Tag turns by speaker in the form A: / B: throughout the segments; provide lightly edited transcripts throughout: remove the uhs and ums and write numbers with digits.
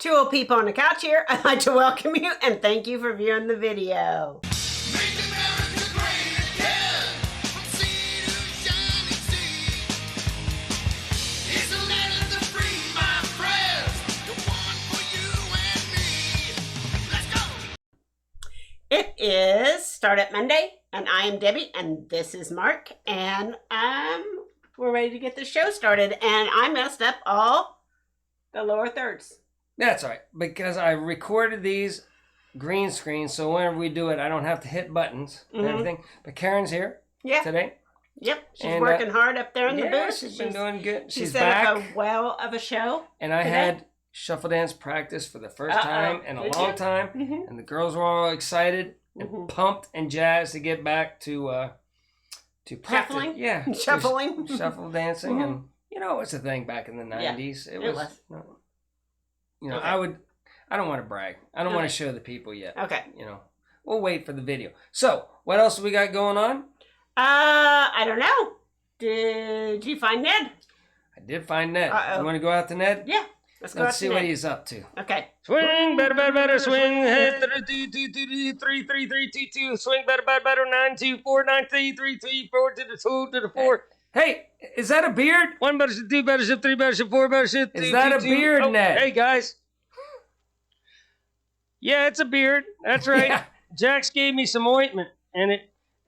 A: Two old people on the couch here. I'd like to welcome you and thank you for viewing the video.
B: Make America great again, from sea to shining sea. It's a land of the free, my friends, the one for you and me. Let's go.
A: It is Startup Monday, and I am Debbie, and this is Mark, and we're ready to get the show started, and I messed up all the lower thirds.
C: That's all right, because I recorded these green screens, so whenever we do it, I don't have to hit buttons and everything. But Karen's here today.
A: Yep, she's working hard up there in the booth.
C: She's been doing good.
A: She's
C: back.
A: set up a well of a show.
C: And I had shuffle dance practice for the first time in a long time, and the girls were all excited and pumped and jazzed to get back to practice.
A: Shuffling?
C: Yeah,
A: Shuffling.
C: shuffle dancing, and you know it's a thing back in the 90s. It was. You know, I don't want to brag. I don't want to show the people yet.
A: Okay.
C: You know, we'll wait for the video. So, what else we got going on?
A: I don't know. Did you find Ned?
C: I did find Ned. You want to go out to Ned?
A: Yeah. Let's
C: see what he's up to.
A: Okay.
C: Swing, better, swing. 3, 3, 3, 3, 2, 2. Swing, better, 9, 2, 4, 9, 3, 3, 3, 4 to the 2 to the 4. Hey, is that a beard? 1 better, 2 better, 3 better, 4 better. Is that a beard, Ned?
D: Hey, guys. Yeah, it's a beard. That's right.
C: Yeah.
D: Jax gave me some ointment, and it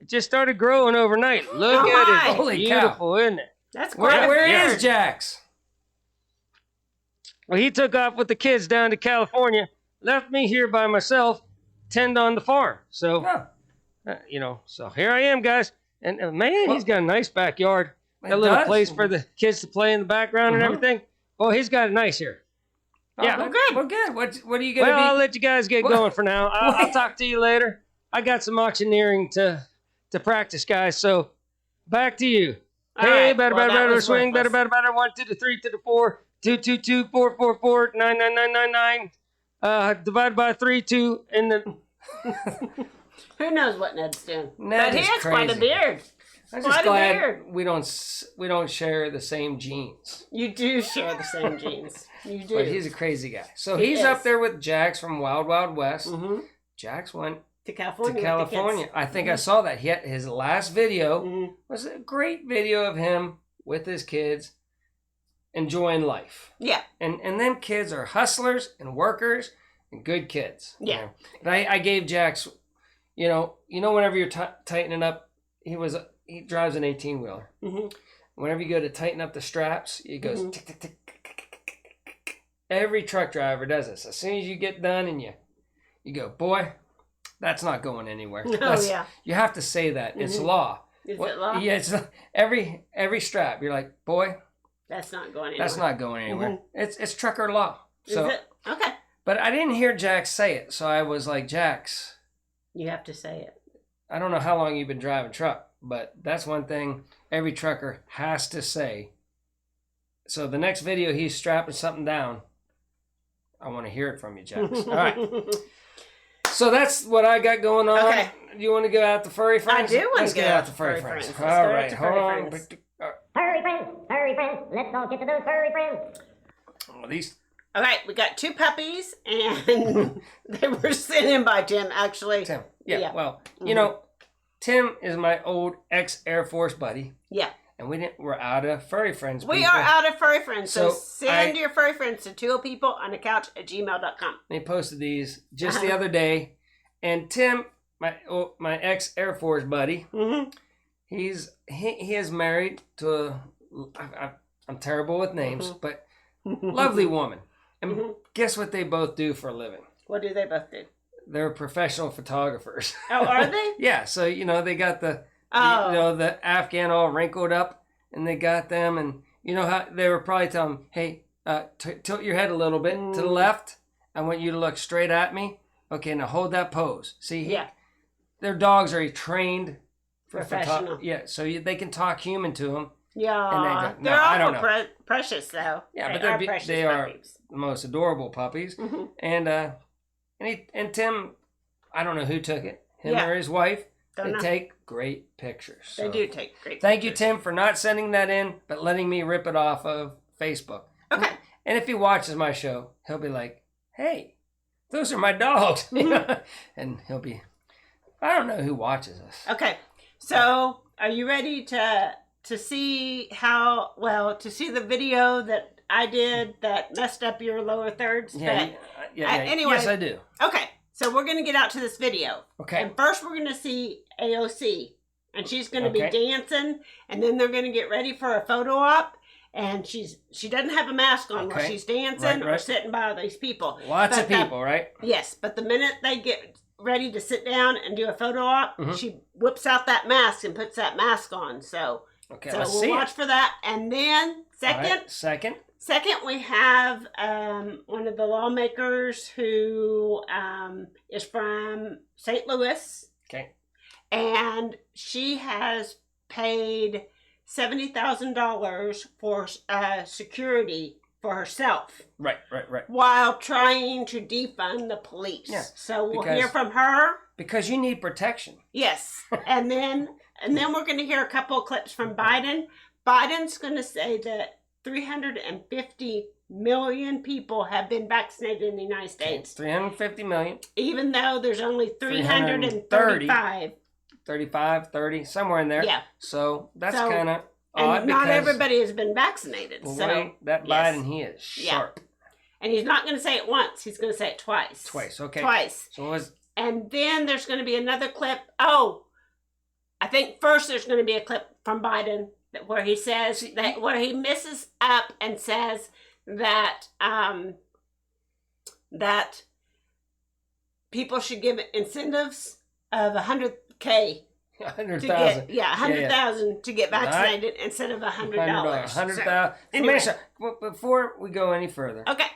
D: just started growing overnight. Look at it.
C: Holy
D: Beautiful,
C: cow.
D: isn't it?
A: That's quite
C: Where is Jax?
D: Well, he took off with the kids down to California, left me here by myself, tend on the farm. So, so here I am, guys. And man, he's got a nice backyard. Got a little place for the kids to play in the background and everything. Oh, he's got it nice here. Yeah,
C: well, good. Well, good. What are you going to be?
D: Well, I'll let you guys get going for now. I'll talk to you later. I got some auctioneering to practice, guys. So, back to you. Hey, better, swing, better, 1 to the 3 to the 4, 2, 2, 2, 4, 4, 4, 9, 9, 9, 9, 9. Divided by 3, 2, and then.
A: Who knows what Ned's doing?
C: Ned
A: but he
C: is
A: has
C: crazy.
A: quite a beard.
C: I'm just glad we don't share the same genes.
A: You do share the same genes. You do.
C: But he's a crazy guy. So he's up there with Jax from Wild Wild West. Jax went
A: to California.
C: I think I saw that. His last video was a great video of him with his kids enjoying life.
A: Yeah.
C: And them kids are hustlers and workers and good kids.
A: Yeah.
C: You know? But I gave Jax, whenever you're tightening up, he drives an 18-wheeler. Whenever you go to tighten up the straps, it goes tick, tick, tick. Every truck driver does this. As soon as you get done and you go, boy, that's not going anywhere. You have to say that. It's law.
A: Is it law?
C: Yeah, it's every strap. You're like, boy,
A: that's not going anywhere.
C: That's not going anywhere. It's trucker law. So,
A: is it? Okay.
C: But I didn't hear Jax say it, so I was like, Jax,
A: you have to say it.
C: I don't know how long you've been driving truck, but that's one thing every trucker has to say. So the next video he's strapping something down, I want to hear it from you, Jax. All right. So that's what I got going on. Okay. Do you want to go out to Furry Friends?
A: I do want
C: Let's
A: to
C: get out to Furry Friends. All right, hold on.
E: Furry friends, let's all get to those furry friends.
C: Oh, these.
A: All right, we got 2 puppies, and they were sent in by Tim, actually.
C: Tim. Yeah. Well, Tim is my old ex-Air Force buddy.
A: Yeah.
C: And we're out of furry friends.
A: We are out of furry friends. So send your furry friends to twooldpeopleonacouch@gmail.com.
C: He posted these just the other day. And Tim, my ex-Air Force buddy, he is married to I'm terrible with names, but lovely woman. And guess what they both do for a living?
A: What do they both do?
C: They're professional photographers.
A: Oh, are they?
C: Yeah. So, they got the Afghan all wrinkled up, and they got them, and how they were probably telling them, hey, tilt your head a little bit to the left. I want you to look straight at me. Okay, now hold that pose. See, their dogs are trained for
A: professional.
C: So they can talk human to them.
A: Yeah,
C: and they're
A: awful precious though.
C: Yeah, they are the most adorable puppies. And Tim, I don't know who took it, him or his wife. They take great pictures.
A: They do take great pictures.
C: Thank you, Tim, for not sending that in, but letting me rip it off of Facebook.
A: Okay.
C: And if he watches my show, he'll be like, hey, those are my dogs.
A: Mhm.
C: And he'll be, I don't know who watches us.
A: Okay, so are you ready to see to see the video that I did that messed up your lower thirds?
C: Yeah.
A: Anyway.
C: Yes, I do.
A: Okay, so we're going to get out to this video.
C: Okay.
A: And first we're going to see AOC. And she's going to be
C: Okay.
A: dancing. And then they're going to get ready for a photo op. And she doesn't have a mask on while
C: Okay.
A: she's dancing or
C: Right.
A: sitting by these people.
C: Lots of
A: But
C: people, right?
A: Yes, but the minute they get ready to sit down and do a photo op,
C: Mhm.
A: she whips out that mask and puts that mask on. So,
C: Okay,
A: so
C: let's
A: we'll
C: see
A: watch
C: it.
A: for that. And then
C: All right, second.
A: Second, we have one of the lawmakers who is from St. Louis,
C: Okay.
A: and she has paid $70,000 for security for herself
C: Right.
A: while trying to defund the police.
C: Yeah,
A: So we'll
C: because-
A: hear from her.
C: Because you need protection.
A: Yes, and then we're going to hear a couple of clips from Biden. Biden's going to say that 350 million people have been vaccinated in the United States,
C: 350 million,
A: even though there's only 335.
C: 35, 30, somewhere in there.
A: Yeah.
C: So that's
A: So-
C: kind of odd
A: And not
C: because
A: everybody has been vaccinated.
C: the
A: So,
C: way that
A: yes.
C: Biden, he is
A: Yeah.
C: sharp.
A: And he's not going to say it once. He's going to say it twice.
C: Twice, okay.
A: Twice.
C: So it was
A: And then there's going to be another clip. Oh, I think first there's going to be a clip from Biden where he says that where he misses up and says that that people should give incentives of 100K to
C: 100,000.
A: get 100,000 to get vaccinated instead of $100.
C: 100,000.
A: Anyway.
C: Before we go any further,
A: Okay.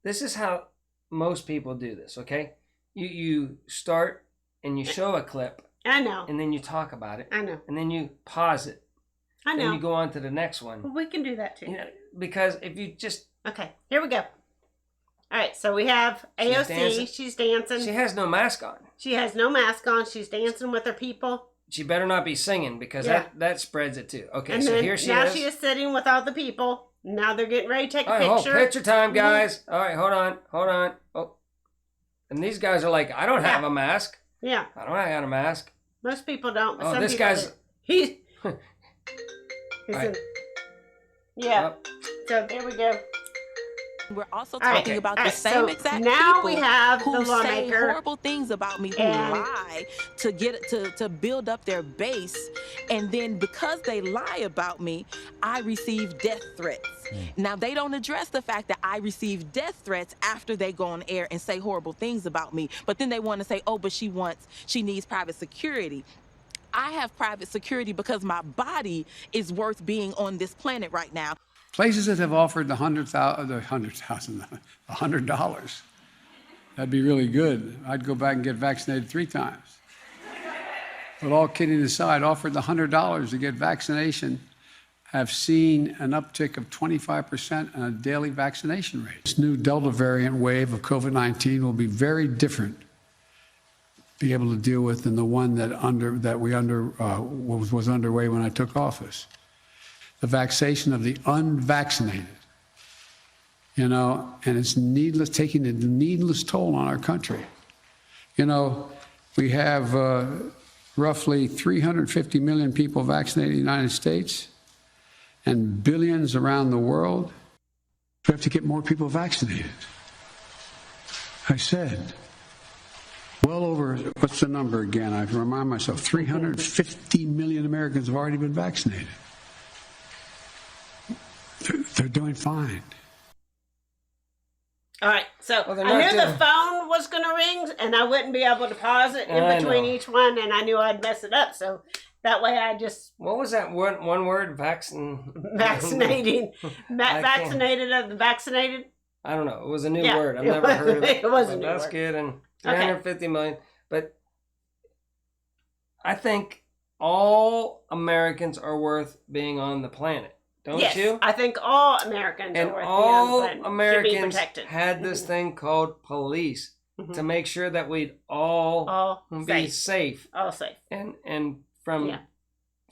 C: this is how most people do this, okay? You start and you show a clip
A: I know.
C: and then you talk about it
A: I know.
C: and then you pause it.
A: I
C: Then
A: know.
C: you go on to the next one.
A: Well, we can do that too.
C: You know, because if you just
A: Okay, here we go. All right, so we have
C: She's
A: AOC.
C: dancing.
A: She's dancing.
C: she has no mask on.
A: She has no mask on. She's dancing with her people.
C: She better not be singing because
A: Yeah.
C: that spreads it too. Okay,
A: And
C: so
A: then
C: here she
A: now
C: is.
A: she is sitting with all the people. Now they're getting ready to take a
C: All right,
A: picture.
C: picture time, guys. All right, hold on. Oh, and these guys are like, I don't have a mask.
A: Yeah,
C: I don't have a mask.
A: most people don't. But
C: Oh,
A: some
C: this
A: people
C: guy's-
A: do. He's
C: Right.
A: in, yeah.
C: Oh,
A: So there we go.
F: We're also
A: All right,
F: talking about
A: all
F: the
A: right,
F: same
A: so
F: exact
A: now
F: people
A: we have
F: who
A: the
F: say
A: lawmaker.
F: horrible things about me, who
A: And-
F: lie to get to build up their base, and then because they lie about me, I receive death threats. Now they don't address the fact that I receive death threats after they go on air and say horrible things about me, but then they want to say, oh, but she needs private security. I have private security because my body is worth being on this planet right now.
G: Places that have offered the $100, that'd be really good. I'd go back and get vaccinated 3 times. But all kidding aside, offered the $100 to get vaccination, have seen an uptick of 25% in a daily vaccination rate. This new Delta variant wave of COVID-19 will be very different, be able to deal with than the one that was underway when I took office. The vaccination of the unvaccinated, and it's needless, taking a needless toll on our country. We have roughly 350 million people vaccinated in the United States and billions around the world. We have to get more people vaccinated. I said, well over, what's the number again? I remind myself, 350 million Americans have already been vaccinated. They're doing fine.
A: All right, so
C: Well, they're
A: I
C: not
A: knew the
C: doing-
A: phone was going to ring, and I wouldn't be able to pause it in
C: I
A: between
C: know.
A: each one, and I knew I'd mess it up. So that way, I just
C: what was that one word?
A: vaccinating, vaccinated of the vaccinated.
C: I don't know. It was a new
A: Yeah,
C: word. I've
A: it
C: never
A: was-
C: heard of it.
A: it was a
C: but
A: new
C: that's
A: word.
C: good. And
A: Okay.
C: 350 million. But I think all Americans are worth being on the planet. Don't
A: Yes,
C: you?
A: I think all Americans
C: And
A: are worth
C: all
A: being on the planet, should be
C: Americans
A: protected.
C: had this thing called police
A: Mhm.
C: to make sure that we'd all
A: all
C: be
A: safe,
C: safe.
A: all safe.
C: And from,
A: Yeah.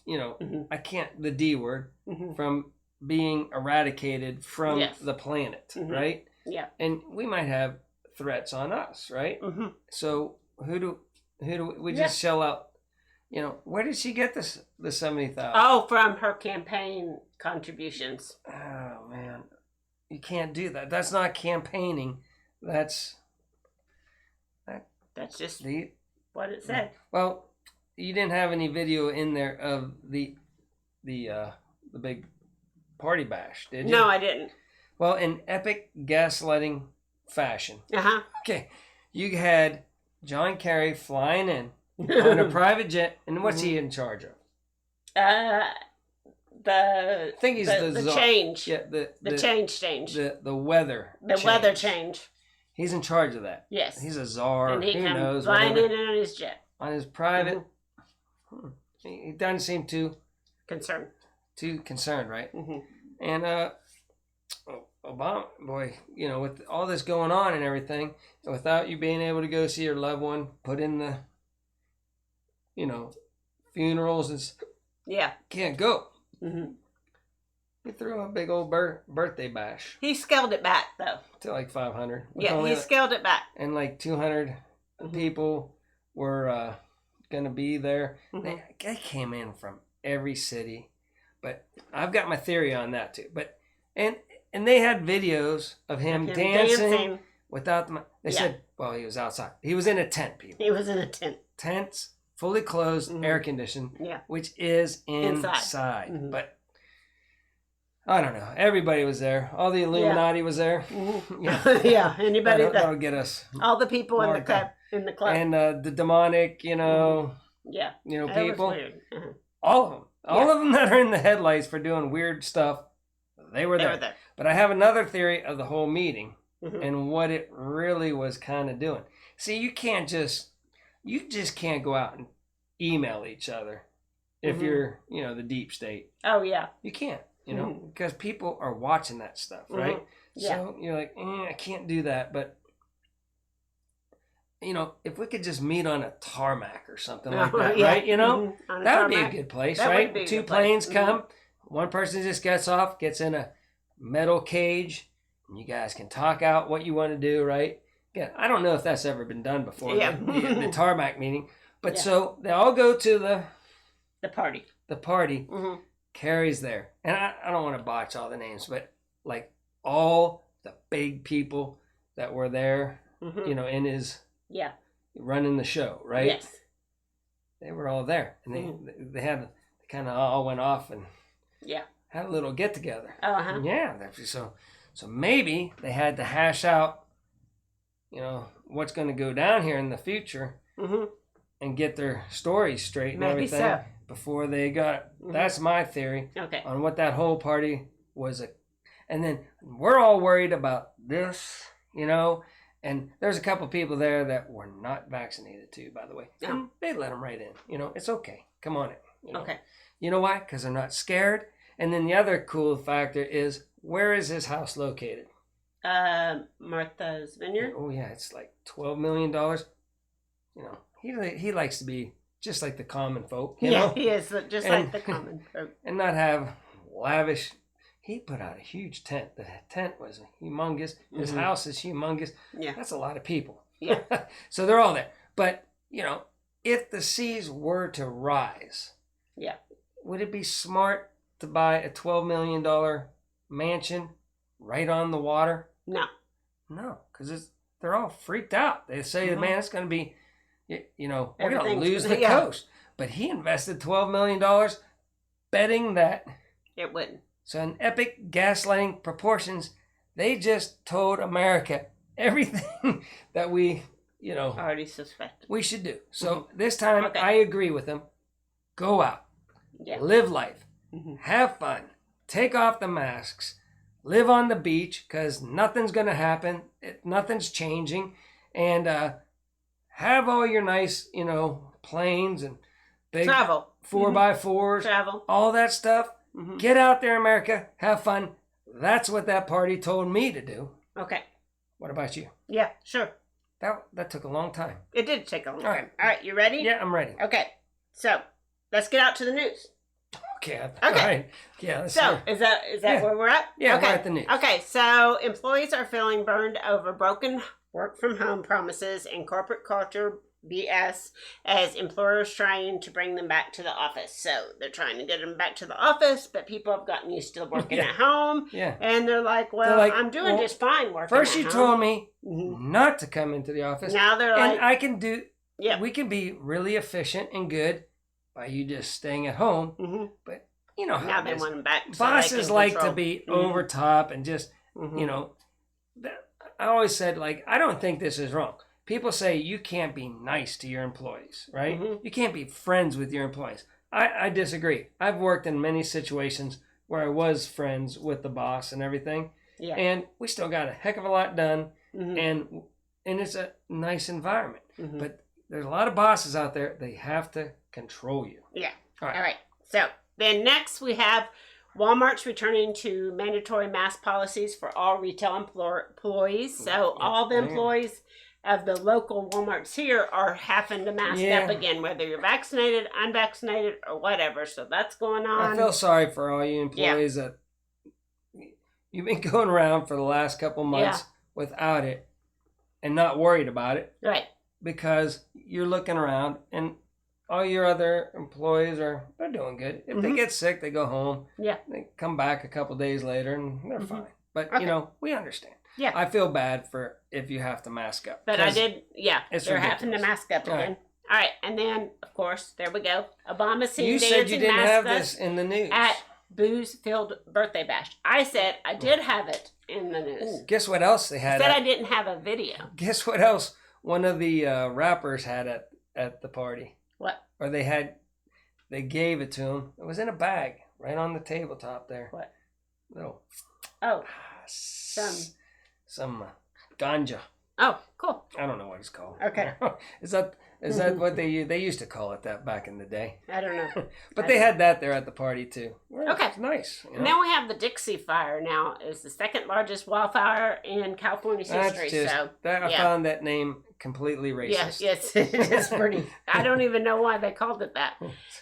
A: Mhm.
C: I can't, the D word,
A: Mhm.
C: from being eradicated from
A: Yes.
C: the planet,
A: Mhm.
C: right?
A: Yeah.
C: And we might have threats on us, right?
A: Mm-hmm.
C: So who do we
A: Yeah.
C: just shell out? You know, where did she get this the 70,000?
A: Oh, from her campaign contributions.
C: Oh man, you can't do that. That's not campaigning. That's
A: just
C: the
A: what it said.
C: well. You didn't have any video in there of the big party bash, did you?
A: No, I didn't.
C: Well, in epic gaslighting fashion.
A: Uh
C: Okay, you had John Kerry flying in on a
A: huh.
C: private jet, and what's he in charge of?
A: The
C: I think he's the
A: the
C: czar.
A: change.
C: Yeah,
A: The change.
C: the weather.
A: The weather change.
C: He's in charge of that.
A: Yes.
C: He's a czar.
A: And he
C: Who
A: comes
C: knows?
A: flying
C: Whatever.
A: in on his jet.
C: On his private. He doesn't seem too
A: Concerned.
C: concerned, right?
A: Mm-hmm.
C: And Obama, boy, you know, with all this going on and everything, without you being able to go see your loved one, put in the, you know, funerals and
A: Yeah.
C: can't go.
A: Mm-hmm.
C: He threw a big old birthday bash
A: He scaled it back, though.
C: to like 500.
A: Yeah, he scaled it back.
C: And like 200 people were going to be there.
A: Mhm.
C: They came in from every city, but I've got my theory on that too. But and they had videos of him dancing without the. They said, well, he was outside. He was in a tent, people.
A: He was in a tent.
C: Tents, fully closed,
A: Mhm.
C: air conditioned,
A: Yeah.
C: which is inside.
A: Mhm.
C: But I don't know. Everybody was there. All the Illuminati was there.
A: Mhm.
C: Yeah.
A: Yeah. Anybody
C: That'll get us.
A: all the people in the
C: marked
A: club.
C: up.
A: In the club.
C: And the demonic, you know,
A: Yeah.
C: you know,
A: That was
C: people.
A: weird. Uh-huh.
C: All of them. All
A: Yeah.
C: of them that are in the headlights for doing weird stuff, they were
A: They
C: there.
A: were there.
C: But I have another theory of the whole meeting
A: Mhm.
C: and what it really was kind of doing. See, you just can't go out and email each other if
A: Mhm.
C: you're, you know, the deep state.
A: Oh, yeah.
C: You can't, you know, because people are watching that stuff, right?
A: Mhm. Yeah.
C: So you're like, I can't do that. But, you know, if we could just meet on a tarmac or something like that,
A: Yeah.
C: right? You know,
A: Mhm. On a
C: that would be a
A: tarmac.
C: good place,
A: That would
C: right?
A: be a
C: Two
A: good place.
C: planes
A: Mhm.
C: come, one person just gets off, gets in a metal cage, and you guys can talk out what you want to do, right? Yeah, I don't know if that's ever been done before,
A: Yeah.
C: the tarmac meeting. But
A: Yeah.
C: so they all go to
A: The party.
C: the party.
A: Mm-hmm.
C: Carrie's there. And I don't want to botch all the names, but like all the big people that were there,
A: Mm-hmm.
C: you know, in his
A: Yeah.
C: running the show, right?
A: Yes.
C: They were all there. And they kind of all went off and
A: Yeah.
C: had a little get together.
A: Uh-huh.
C: Yeah. So maybe they had to hash out, you know, what's going to go down here in the future
A: Mm-hmm.
C: and get their stories straight and
A: Maybe
C: everything
A: so.
C: before they got.
A: Mhm.
C: That's my theory
A: Okay.
C: on what that whole party was. And then we're all worried about this, you know. And there's a couple people there that were not vaccinated too, by the way.
A: Yeah.
C: And they let them right in. You know, it's okay. Come on in. You know?
A: Okay.
C: You know why? Because they're not scared. And then the other cool factor is, where is his house located?
A: Martha's Vineyard.
C: Oh yeah, it's like $12 million. You know, he likes to be just like the common folk, you
A: Yeah,
C: know,
A: he is just
C: And-
A: like the common folk.
C: and not have lavish. He put out a huge tent. The tent was humongous. His
A: Mhm.
C: house is humongous.
A: Yeah.
C: That's a lot of people.
A: Yeah.
C: So they're all there. But, you know, if the seas were to rise,
A: Yeah.
C: would it be smart to buy a $12 million mansion right on the water?
A: No.
C: No, because they're all freaked out. They say,
A: Mhm.
C: man, it's going to be, you know, we're going to
A: Everything's-
C: lose the
A: yeah.
C: coast. But he invested $12 million betting that.
A: It wouldn't.
C: So in epic gaslighting proportions, they just told America everything that we, you know,
A: Already suspected.
C: we should do. So this time,
A: Okay.
C: I agree with them. Go out,
A: Yeah.
C: live life,
A: Mhm.
C: have fun, take off the masks, live on the beach because nothing's going to happen. Nothing's changing. And have all your nice, you know, planes and big
A: Travel.
C: 4x4s,
A: Travel.
C: all that stuff.
A: Mhm.
C: Get out there, America. Have fun. That's what that party told me to do.
A: Okay.
C: What about you?
A: Yeah, sure.
C: That took a long time.
A: It did take a long
C: All
A: time.
C: right.
A: All right, you ready?
C: Yeah, I'm ready.
A: Okay. So, let's get out to the news.
C: Okay.
A: Okay.
C: All right. Yeah. Let's
A: So
C: hear.
A: is that
C: Yeah.
A: where we're at?
C: Yeah,
A: Okay.
C: we're at the news.
A: Okay. So employees are feeling burned over broken work from home promises and corporate culture BS as employers trying to bring them back to the office. So they're trying to get them back to the office, but people have gotten used to working
C: Yeah.
A: at home.
C: Yeah.
A: And they're like, well,
C: They're like,
A: I'm doing
C: well,
A: just fine working
C: First,
A: at
C: you
A: home.
C: told me
A: Mhm.
C: not to come into the office.
A: Now they're
C: and
A: like,
C: I can do.
A: yeah.
C: We can be really efficient and good by you just staying at home.
A: hmm
C: But you know how
A: Now
C: it
A: they
C: is.
A: want them back. so they
C: Bosses
A: can
C: like
A: control.
C: to be
A: Mhm.
C: over top and just
A: Mhm.
C: you know. I always said, like, I don't think this is wrong. People say you can't be nice to your employees, right?
A: Mhm.
C: You can't be friends with your employees. I disagree. I've worked in many situations where I was friends with the boss and everything,
A: Yeah.
C: and we still got a heck of a lot done,
A: Mhm.
C: and it's a nice environment.
A: Mhm.
C: But there's a lot of bosses out there. They have to control you.
A: Yeah.
C: All right.
A: All right. So then next we have Walmart's returning to mandatory mask policies for all retail employees. So
C: Yeah,
A: all the
C: yeah.
A: employees of the local Walmarts here are having to mask
C: Yeah.
A: up again, whether you're vaccinated, unvaccinated, or whatever. So that's going on.
C: I feel sorry for all you employees that you've been going around for the last couple months without it and not worried about it
A: right.
C: because you're looking around and all your other employees they're doing good. If they
A: Mhm.
C: get sick, they go home.
A: Yeah.
C: They come back a couple days later and they're
A: Mhm.
C: fine. But
A: Okay.
C: you know, we understand.
A: Yeah.
C: I feel bad for if you have to mask up.
A: But I
C: 'cause
A: did,
C: it's
A: they're having to
C: ridiculous.
A: mask up
C: All
A: again. All right. And then, of course, there we go. Obama seen
C: You said you
A: dancing
C: didn't have
A: maskless
C: this in the news.
A: at booze-filled birthday bash. I said I did have it in the news.
C: Ooh, guess what else they
A: I
C: had?
A: said I didn't have a video.
C: Guess what else one of the rappers had at the party?
A: What?
C: Or they gave it to him. It was in a bag right on the tabletop there.
A: What?
C: Little
A: Oh,
C: some ganja.
A: oh, cool.
C: I don't know what it's called.
A: Okay.
C: is that what they used to call it that back in the day?
A: I don't know.
C: But they had that there at the party too. Well,
A: Okay.
C: it's nice. You know?
A: And then we have the Dixie Fire. Now is the second largest wildfire in California's history. So
C: I
A: yeah.
C: found that name completely racist.
A: yes, it is pretty. I don't even know why they called it that.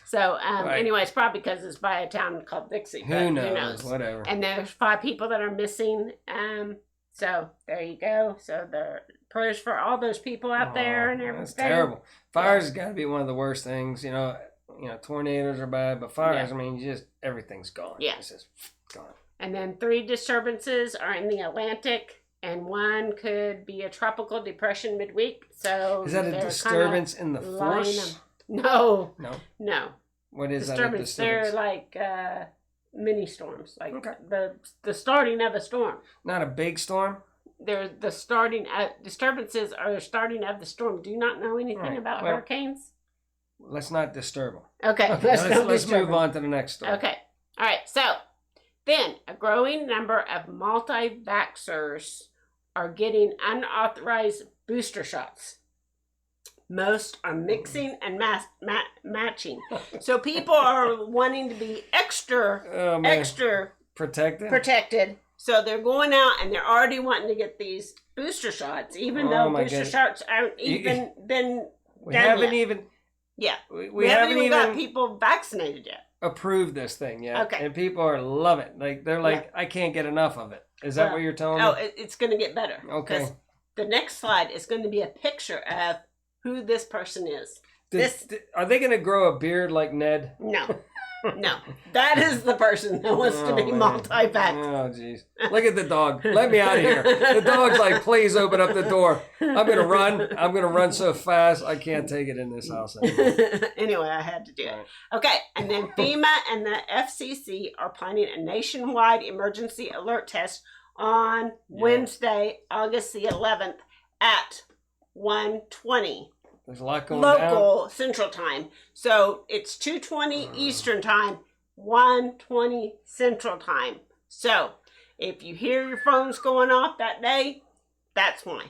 A: So
C: Right.
A: anyway, it's probably because it's by a town called Dixie. But
C: Who knows? Whatever.
A: And there's 5 people that are missing. So there you go. So the prayers for all those people out there and everything.
C: That's terrible. Fires has got to be one of the worst things. You know, tornadoes are bad, but fires,
A: Yeah.
C: I mean, everything's gone.
A: Yeah.
C: It's just gone.
A: And then 3 disturbances are in the Atlantic, and 1 could be a tropical depression midweek. So
C: Is that a
A: they're
C: disturbance in the
A: kinda lining
C: force?
A: them. No,
C: No.
A: no.
C: What is
A: Disturbance.
C: that? A
A: They're
C: disturbance?
A: like mini storms, like
C: Okay.
A: the starting of a storm.
C: Not a big storm.
A: They're the starting disturbances are the starting of the storm. Do you not know anything
C: Right.
A: about
C: Well,
A: hurricanes?
C: Let's not disturb them.
A: Okay,
C: Okay, let's move on to the next story.
A: Okay. All right. So then a growing number of multi-vaxxers are getting unauthorized booster shots. Most are mixing and matching. So people are wanting to be extra
C: Oh, man. Protected?
A: protected. So they're going out and they're already wanting to get these booster shots, even
C: Oh,
A: though
C: my
A: booster
C: goodness.
A: shots aren't even been
C: We
A: done
C: haven't
A: yet.
C: even
A: Yeah.
C: we
A: We
C: haven't
A: haven't even
C: even
A: got people vaccinated yet.
C: approved this thing yet.
A: Okay.
C: And people are love it. Like they're like, I can't get enough of it. Is that
A: Well,
C: what you're telling
A: Oh,
C: me?
A: it's going to get better.
C: Okay.
A: 'Cause the next slide is going to be a picture of who this person is.
C: Are they going to grow a beard like Ned?
A: No. No. That is the person that wants to be
C: man.
A: multi-vax.
C: Oh, jeez. Look at the dog. Let me out of here. The dog's like, please open up the door. I'm going to run. I'm going to run so fast, I can't take it in this house anymore.
A: Anyway, I had to do it.
C: Right.
A: Okay, and then FEMA and the FCC are planning a nationwide emergency alert test on Wednesday, August the 11th at 1:20
C: There's a lot going down.
A: local Central Time. So it's 2:20 Eastern Time, 1:20 Central Time. So if you hear your phones going off that day, that's why.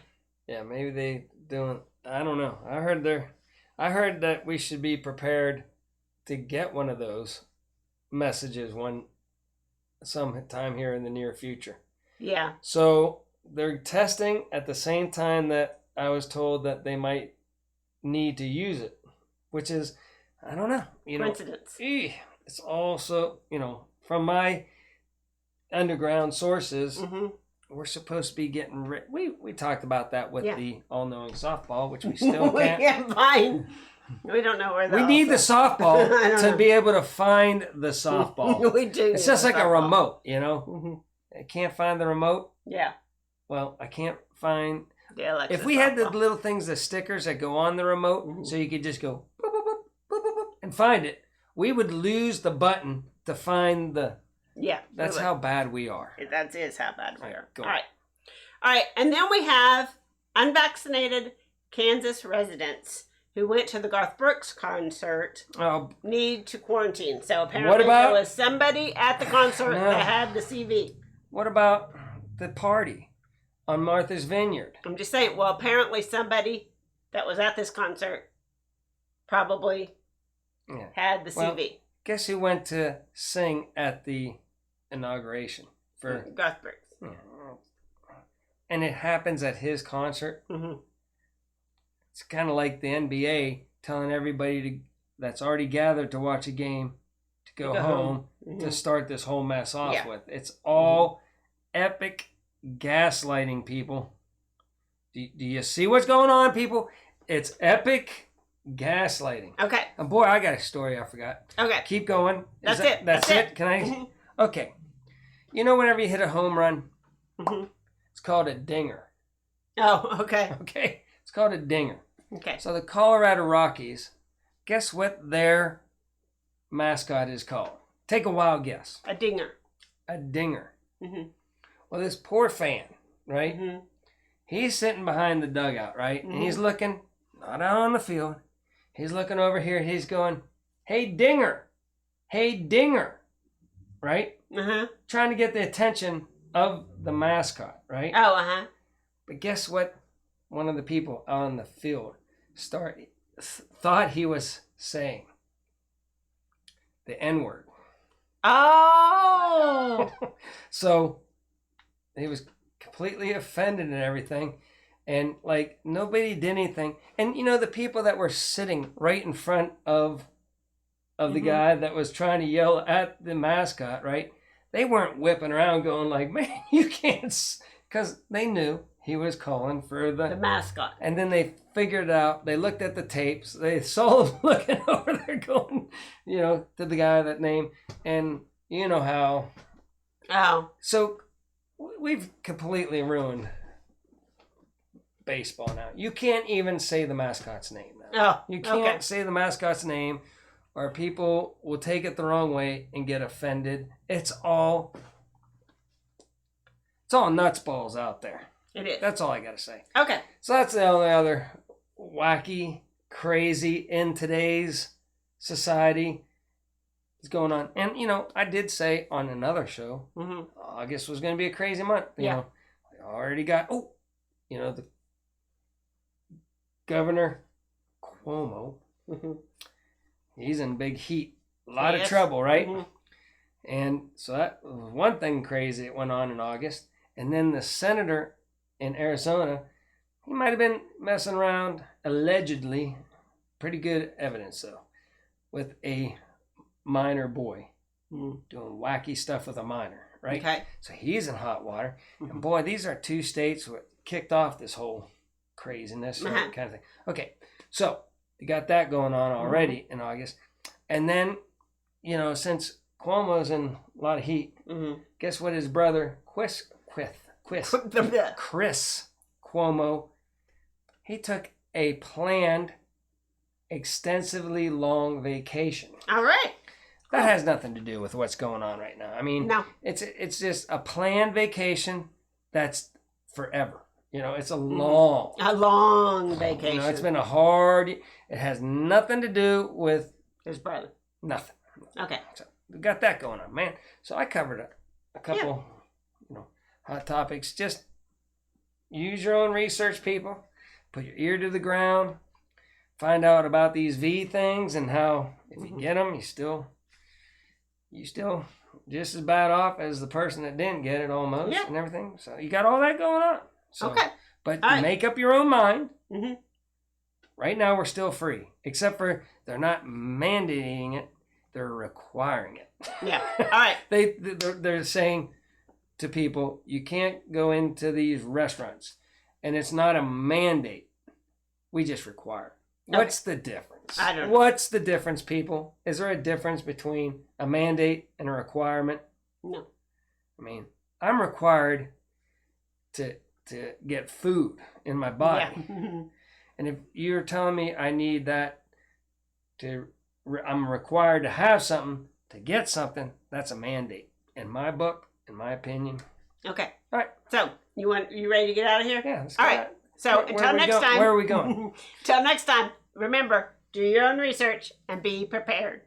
C: Yeah, maybe they doing. I don't know. I heard that we should be prepared to get one of those messages sometime here in the near future.
A: Yeah.
C: So they're testing at the same time that I was told that they might need to use it, which is, I don't know.
A: Coincidence.
C: it's also, from my underground sources, we're supposed to be getting rid. We talked about that with the all-knowing softball, which we still
A: we
C: can't.
A: can't find. We don't know where.
C: We need the softball
A: I don't
C: to
A: know.
C: be able to find the softball.
A: We do.
C: It's
A: need
C: just
A: the
C: like a
A: softball.
C: remote, I can't find the remote.
A: Yeah.
C: Well, I can't find.
A: The Alexa
C: If we had the
A: softball.
C: little things, the stickers that go on the remote, so you could just go boop, boop, boop, boop, boop, boop, and find it, we would lose the button to find the.
A: Yeah.
C: That's how bad we are.
A: That is how bad we are.
C: Go
A: All
C: on.
A: right. All right. And then we have unvaccinated Kansas residents who went to the Garth Brooks concert
C: Oh,
A: need to quarantine. So apparently
C: about-
A: there was somebody at the concert
C: No.
A: that had the CV.
C: what about the party on Martha's Vineyard?
A: I'm just saying, well, apparently somebody that was at this concert probably
C: Yeah.
A: had the
C: Well,
A: CV.
C: Guess who went to sing at the inauguration for?
A: Garth Brooks.
C: And it happens at his concert.
A: Mm-hmm.
C: It's kind of like the NBA telling everybody that's already gathered to watch a game to go home to start this whole mess off
A: Yeah.
C: with. It's all epic gaslighting, people. Do you see what's going on, people? It's epic gaslighting.
A: Okay.
C: And boy, I got a story I forgot.
A: Okay.
C: Keep going.
A: That's
C: That's
A: it.
C: That's
A: That's
C: it.
A: it.
C: Can I?
A: Mhm.
C: Okay. Whenever you hit a home run,
A: Mhm.
C: it's called a dinger.
A: Oh, okay.
C: Okay. It's called a dinger.
A: Okay.
C: So the Colorado Rockies, guess what their mascot is called? Take a wild guess.
A: A dinger.
C: A dinger.
A: Mhm.
C: Well, this poor fan, right?
A: Mhm.
C: He's sitting behind the dugout, right? And he's looking, not out on the field. He's looking over here. He's going, hey, dinger. Hey, dinger. Right?
A: Uh-huh.
C: Trying to get the attention of the mascot, right?
A: Oh, uh-huh.
C: But guess what? One of the people on the field thought he was saying the N-word.
A: Oh.
C: So he was completely offended and everything. And like nobody did anything. And the people that were sitting right in front of the guy that was trying to yell at the mascot, right? They weren't whipping around going like, man, you can't, because they knew he was calling for
A: The mascot.
C: and then they figured it out. They looked at the tapes. They saw him looking over there going, to the guy that name. And you know how.
A: Oh.
C: So we've completely ruined baseball now. You can't even say the mascot's name now.
A: Oh.
C: You can't
A: Okay.
C: say the mascot's name or people will take it the wrong way and get offended. It's all nuts balls out there.
A: It is.
C: That's all I got to say.
A: Okay.
C: So that's the only other wacky, crazy in today's society is going on. And, I did say on another show, August was going to be a crazy month. You know, we already got, the Governor Cuomo. He's in big heat. A lot of
A: Yes.
C: trouble, right?
A: Mhm.
C: And so that was one thing crazy that went on in August. And then the senator in Arizona, he might have been messing around, allegedly, pretty good evidence though, with a minor boy, doing wacky stuff with a minor, right?
A: Okay.
C: So he's in hot water. And boy, these are two states that kicked off this whole craziness kind of thing. Okay, so you got that going on already in August. And then, since Cuomo's in a lot of heat, guess what his brother, Chris Cuomo, he took a planned, extensively long vacation.
A: All right.
C: That has nothing to do with what's going on right now. I mean,
A: No.
C: it's just a planned vacation that's forever. It's a long,
A: A long vacation.
C: it's been a hard, it has nothing to do with
A: His brother.
C: nothing.
A: Okay.
C: So we got that going on, man. So I covered a couple, hot topics. Just use your own research, people. Put your ear to the ground. Find out about these V things and how if you get them, you still just as bad off as the person that didn't get it almost and everything. So you got all that going on. So,
A: Okay.
C: But
A: All right.
C: make up your own mind.
A: Mhm.
C: Right now we're still free, except for they're not mandating it. They're requiring it.
A: Yeah. All right.
C: They're saying to people, you can't go into these restaurants, and it's not a mandate. We just require.
A: Okay.
C: What's the difference?
A: I don't know.
C: What's the difference, people? Is there a difference between a mandate and a requirement?
A: No.
C: I mean, I'm required to get food in my body.
A: Yeah.
C: And if you're telling me I need that I'm required to have something to get something, that's a mandate. In my book, in my opinion.
A: Okay.
C: All right.
A: So you ready to get out of here?
C: Yeah. Let's
A: All
C: go
A: right.
C: out.
A: So
C: Where
A: until
C: are we
A: next
C: going?
A: time.
C: Where are we going?
A: Till next time, remember, do your own research and be prepared.